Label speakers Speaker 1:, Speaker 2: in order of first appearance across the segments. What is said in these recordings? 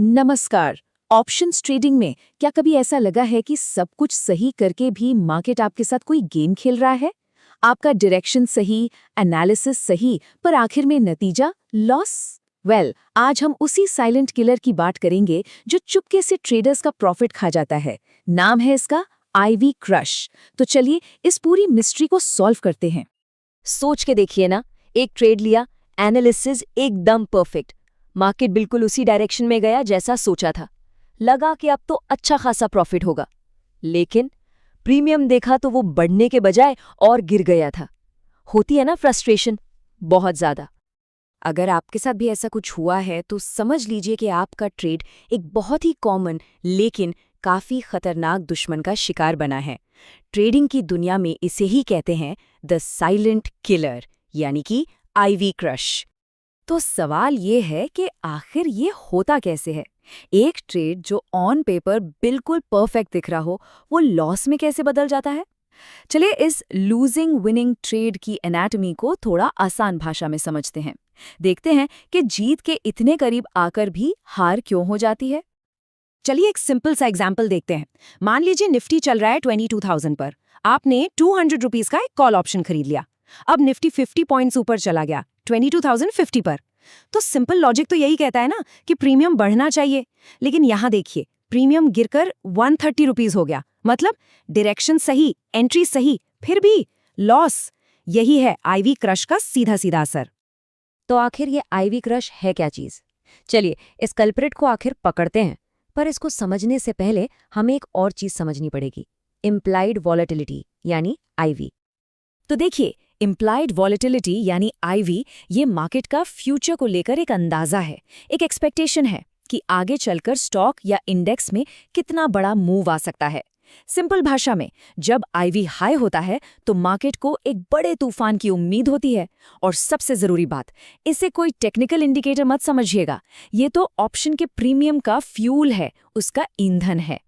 Speaker 1: नमस्कार। Options trading में क्या कभी ऐसा लगा है कि सब कुछ सही करके भी मार्केट आपके साथ कोई गेम खेल रहा है? आपका डायरेक्शन सही, एनालिसिस सही, पर आखिर में नतीजा लॉस? आज हम उसी साइलेंट किलर की बात करेंगे जो चुपके से ट्रेडर्स का प्रॉफिट खा जाता है। नाम है इसका आईवी क्रश। तो चलिए इस पूरी मिस्ट्री को सॉल्व करते हैं।
Speaker 2: सोच के देखिए ना, एक ट्रेड लिया, एनालिसिस एकदम परफेक्ट, मार्केट बिल्कुल उसी डायरेक्शन में गया जैसा सोचा था। लगा कि अब तो अच्छा खासा प्रॉफिट होगा, लेकिन प्रीमियम देखा तो वो बढ़ने के बजाय और गिर गया था। होती है ना फ्रस्ट्रेशन, बहुत ज्यादा। अगर आपके साथ भी ऐसा कुछ हुआ है तो समझ लीजिए कि आपका ट्रेड एक बहुत ही कॉमन लेकिन काफी खतरनाक दुश्मन का शिकार बना है। ट्रेडिंग की दुनिया में इसे ही कहते हैं द साइलेंट किलर, यानी कि आईवी क्रश। तो सवाल ये है कि आखिर ये होता कैसे है? एक ट्रेड जो ऑन पेपर बिल्कुल परफेक्ट दिख रहा हो, वो लॉस में कैसे बदल जाता है? चलिए इस लूजिंग विनिंग ट्रेड की एनाटॉमी को थोड़ा आसान भाषा में समझते हैं। देखते हैं कि जीत के इतने करीब आकर भी हार क्यों हो जाती है। चलिए एक सिंपल सा एग्जाम्पल देखते हैं। मान लीजिए निफ्टी चल रहा है 22,000 पर। आपने 200 रुपीज का एक कॉल ऑप्शन खरीद लिया। अब निफ्टी 50 पॉइंट्स ऊपर चला गया 22,050 पर। तो सिंपल लॉजिक तो यही कहता है ना कि प्रीमियम बढ़ना चाहिए, लेकिन यहां देखिए प्रीमियम गिरकर 130 रुपीज हो गया। मतलब डायरेक्शन सही, एंट्री सही, फिर भी लॉस। यही है आईवी क्रश का सीधा सीधा असर। तो आखिर ये आईवी क्रश है क्या चीज? चलिए इस कल्प्रिट को आखिर पकड़ते हैं। पर इसको समझने से पहले हमें एक और चीज समझनी पड़ेगी, इम्प्लाइड वॉलेटिलिटी यानी आईवी। तो देखिए, इम्प्लाइड वॉलेटिलिटी यानी आईवी ये मार्केट का फ्यूचर को लेकर एक अंदाजा है, एक एक्सपेक्टेशन है कि आगे चलकर स्टॉक या इंडेक्स में कितना बड़ा मूव आ सकता है। सिंपल भाषा में, जब आईवी हाई होता है तो मार्केट को एक बड़े तूफान की उम्मीद होती है। और सबसे जरूरी बात, इसे कोई टेक्निकल इंडिकेटर मत समझिएगा, ये तो ऑप्शन के प्रीमियम का फ्यूल है, उसका ईंधन है।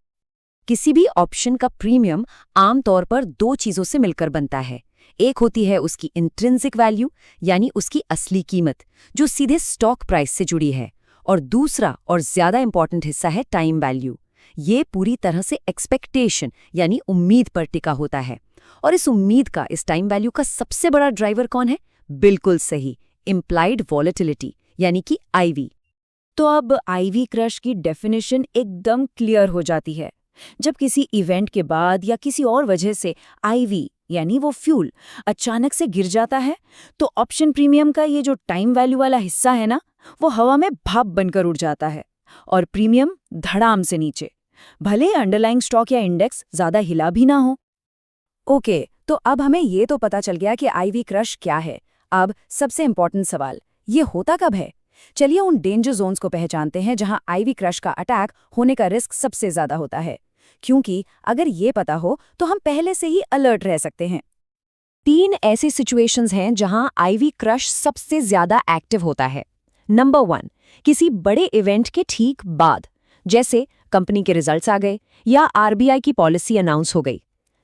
Speaker 2: किसी भी ऑप्शन का प्रीमियम आमतौर पर दो चीजों से मिलकर बनता है। एक होती है उसकी इंट्रिंसिक वैल्यू यानी उसकी असली कीमत, जो सीधे स्टॉक प्राइस से जुड़ी है। और दूसरा और ज्यादा इंपॉर्टेंट हिस्सा है टाइम वैल्यू। ये पूरी तरह से एक्सपेक्टेशन यानी उम्मीद पर टिका होता है। और इस उम्मीद का, इस टाइम वैल्यू का सबसे बड़ा ड्राइवर कौन है? बिल्कुल सही, इम्प्लाइड वॉलेटिलिटी यानी कि आईवी। तो अब आईवी क्रश की डेफिनेशन एकदम क्लियर हो जाती है। जब किसी इवेंट के बाद या किसी और वजह से आईवी यानी वो फ्यूल अचानक से गिर जाता है, तो ऑप्शन प्रीमियम का ये जो टाइम वैल्यू वाला हिस्सा है ना, वो हवा में भाप बनकर उड़ जाता है और प्रीमियम धड़ाम से नीचे। भले अंडरलाइंग स्टॉक या इंडेक्स ज्यादा हिला भी ना हो। ओके, तो अब हमें ये तो पता चल गया कि आईवी क्रश क्या है। अब सबसे इंपॉर्टेंट सवाल, ये होता कब है? चलिए उन डेंजर जोन्स को पहचानते हैं जहां आईवी क्रश का अटैक होने का रिस्क सबसे ज्यादा होता है। क्योंकि अगर ये पता हो तो हम पहले से ही अलर्ट रह सकते हैं। 3 ऐसे सिचुएशंस हैं जहां आईवी क्रश सबसे ज्यादा एक्टिव होता है। नंबर 1, किसी बड़े इवेंट के ठीक बाद, जैसे कंपनी के रिजल्ट्स आ गए या आरबीआई की पॉलिसी अनाउंस हो गई।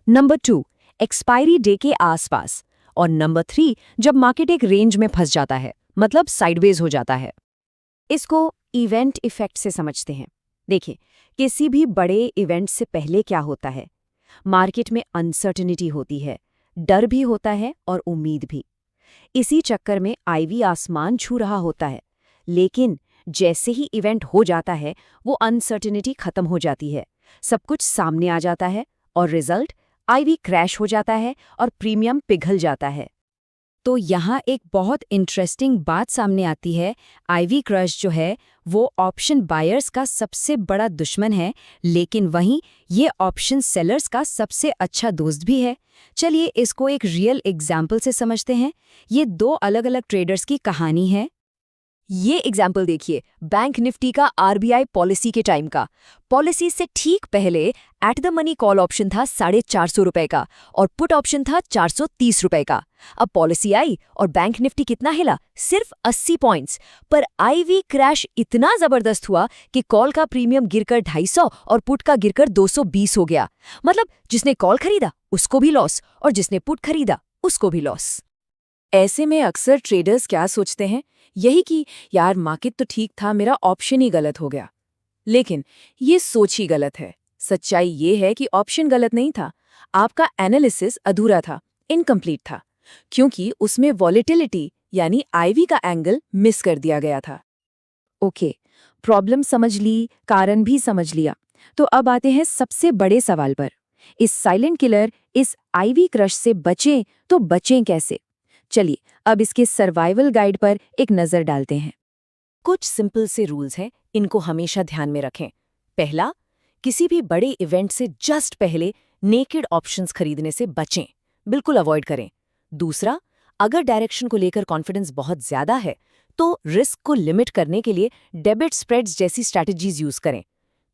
Speaker 2: नंबर 2, एक्सपायरी डे के आसपास। और नंबर 3, जब मार्केट एक रेंज में फंस जाता है, मतलब साइडवेज हो जाता है। इसको इवेंट इफेक्ट से समझते हैं। देखिए, किसी भी बड़े इवेंट से पहले क्या होता है? मार्केट में अनसर्टेनिटी होती है, डर भी होता है और उम्मीद भी। इसी चक्कर में आईवी आसमान छू रहा होता है। लेकिन जैसे ही इवेंट हो जाता है, वो अनसर्टेनिटी खत्म हो जाती है, सब कुछ सामने आ जाता है और रिजल्ट आईवी क्रैश हो जाता है और प्रीमियम पिघल जाता है। तो यहाँ एक बहुत इंटरेस्टिंग बात सामने आती है। आईवी क्रश जो है वो ऑप्शन बायर्स का सबसे बड़ा दुश्मन है, लेकिन वहीं ये ऑप्शन सेलर्स का सबसे अच्छा दोस्त भी है। चलिए इसको एक रियल एग्जाम्पल से समझते हैं। ये दो अलग अलग ट्रेडर्स की कहानी है। ये एग्जाम्पल देखिए, बैंक निफ्टी का आरबीआई पॉलिसी के टाइम का। पॉलिसी से ठीक पहले at the money call option था 450 रुपए का और पुट ऑप्शन था 430 रुपए का। अब पॉलिसी आई और बैंक निफ्टी कितना हिला? सिर्फ 80 पॉइंट्स। पर आईवी क्रैश इतना जबरदस्त हुआ कि कॉल का प्रीमियम गिरकर 250 और पुट का गिरकर 220 हो गया। मतलब जिसने कॉल खरीदा उसको भी लॉस और जिसने पुट खरीदा उसको भी लॉस। ऐसे में अक्सर ट्रेडर्स क्या सोचते हैं? यही कि यार मार्केट तो ठीक था, मेरा ऑप्शन ही गलत हो गया।
Speaker 1: लेकिन ये सोच ही गलत है। सच्चाई ये है कि ऑप्शन गलत नहीं था, आपका एनालिसिस अधूरा था, इनकम्प्लीट था, क्योंकि उसमें वॉलेटिलिटी यानी आईवी का एंगल मिस कर दिया गया था। ओके, प्रॉब्लम समझ ली, कारण भी समझ लिया। तो अब आते हैं सबसे बड़े सवाल पर। इस साइलेंट किलर, इस आईवी क्रश से बचें तो बचें कैसे? चलिए अब इसके सर्वाइवल गाइड पर एक नजर डालते हैं।
Speaker 2: कुछ सिंपल से रूल्स हैं, इनको हमेशा ध्यान में रखें। पहला, किसी भी बड़े इवेंट से जस्ट पहले नेकेड ऑप्शंस खरीदने से बचें, बिल्कुल अवॉइड करें। दूसरा, अगर डायरेक्शन को लेकर कॉन्फिडेंस बहुत ज्यादा है तो रिस्क को लिमिट करने के लिए डेबिट स्प्रेड्स जैसी स्ट्रैटेजीज यूज करें।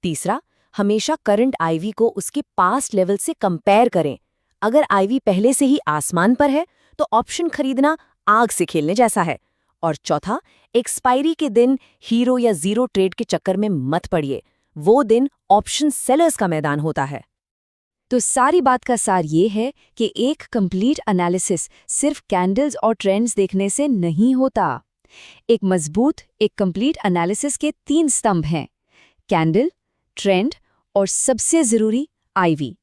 Speaker 2: तीसरा, हमेशा करंट आईवी को उसके पास्ट लेवल से कंपेयर करें। अगर आईवी पहले से ही आसमान पर है तो ऑप्शन खरीदना आग से खेलने जैसा है। और चौथा, एक्सपायरी के दिन हीरो या जीरो ट्रेड के चक्कर में मत पड़िए, वो दिन ऑप्शन सेलर्स का मैदान होता है।
Speaker 1: तो सारी बात का सार ये है कि एक कंप्लीट एनालिसिस सिर्फ कैंडल्स और ट्रेंड्स देखने से नहीं होता। एक मजबूत, एक कंप्लीट एनालिसिस के 3 स्तंभ हैं: कैंडल, ट्रेंड और सबसे जरूरी आईवी।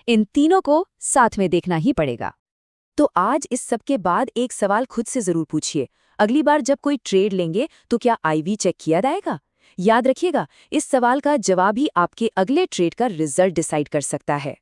Speaker 1: इन तीनों को साथ में देखना ही पड़ेगा। तो आज इस सब के बाद एक सवाल खुद से जरूर पूछिए, अगली बार जब कोई ट्रेड लेंगे तो क्या आईवी चेक किया जाएगा? याद रखिएगा, इस सवाल का जवाब ही आपके अगले ट्रेड का रिजल्ट डिसाइड कर सकता है।